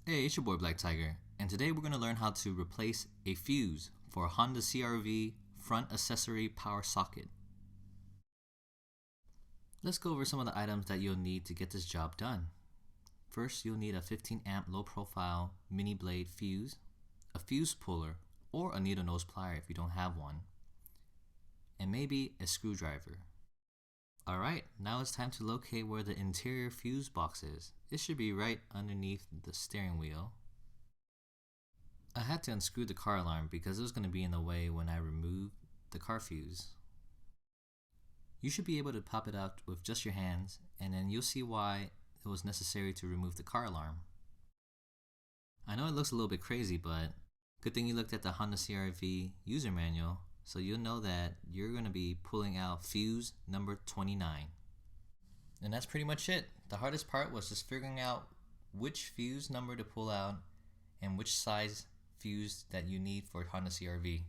Hey, it's your boy Black Tiger, and today we're going to learn how to replace a fuse for a Honda CR-V front accessory power socket. Let's go over some of the items that you'll need to get this job done. First, you'll need a 15 amp low profile mini blade fuse, a fuse puller, or a needle nose plier if you don't have one, and maybe a screwdriver. Alright, now it's time to locate where the interior fuse box is. It should be right underneath the steering wheel. I had to unscrew the car alarm because it was going to be in the way when I removed the car fuse. You should be able to pop it out with just your hands, and then you'll see why it was necessary to remove the car alarm. I know it looks a little bit crazy, but good thing you looked at the Honda CR-V user manual, so you'll know that you're going to be pulling out fuse number 29. And that's pretty much it. The hardest part was just figuring out which fuse number to pull out and which size fuse that you need for Honda CR-V.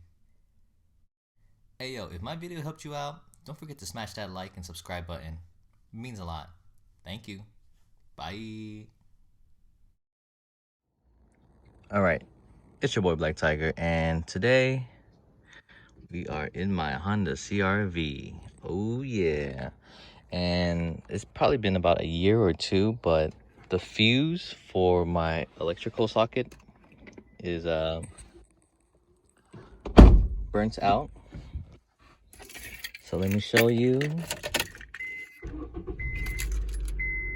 Hey yo, if my video helped you out, don't forget to smash that like and subscribe button. It means a lot. Thank you. Bye. Alright, it's your boy Black Tiger, and today we are in my Honda CR-V. Oh yeah. And it's probably been about a year or two, but the fuse for my electrical socket is burnt out. So let me show you.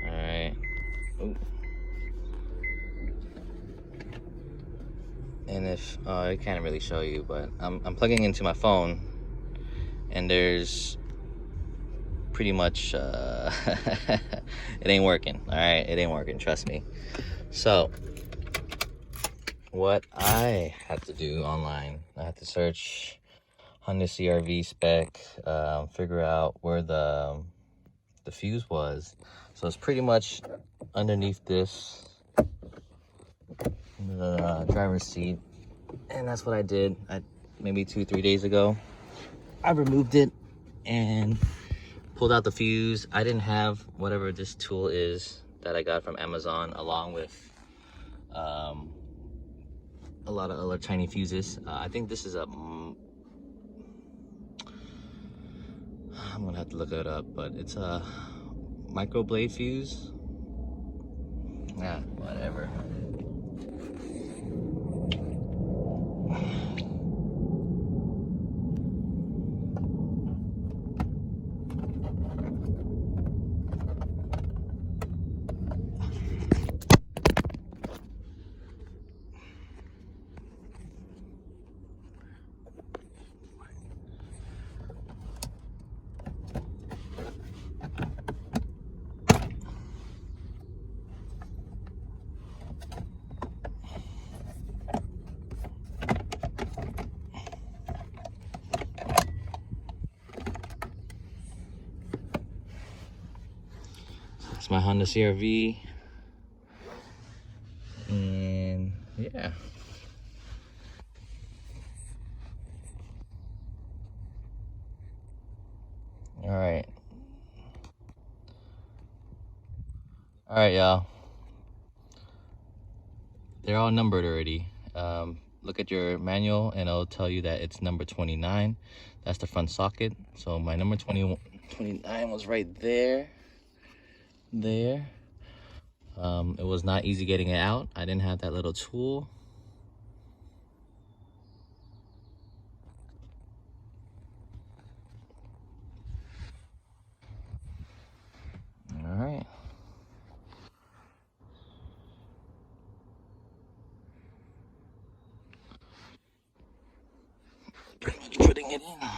Alright. And if I can't really show you, but I'm plugging into my phone, and there's pretty much it ain't working. All right, it ain't working, trust me. So what I had to do online, I had to search Honda CR-V spec, figure out where the fuse was. So it's pretty much underneath this, the driver's seat, and that's what I did. Maybe 2-3 days ago, I removed it and pulled out the fuse. I didn't have whatever this tool is that I got from Amazon, along with a lot of other tiny fuses. I think this is I'm gonna have to look it up, but it's a micro blade fuse. Yeah, whatever. It's my Honda CR-V, and yeah. All right, y'all. They're all numbered already. Look at your manual, and it'll tell you that it's number 29. That's the front socket. So my number 29 was right there. It was not easy getting it out. I didn't have that little tool. All right. Pretty much putting it in.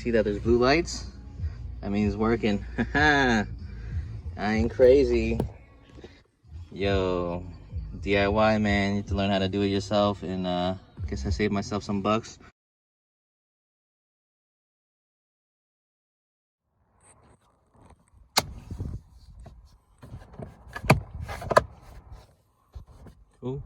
See that there's blue lights? That means it's working. I ain't crazy. Yo, DIY, man. You have to learn how to do it yourself, and I guess I saved myself some bucks. Cool.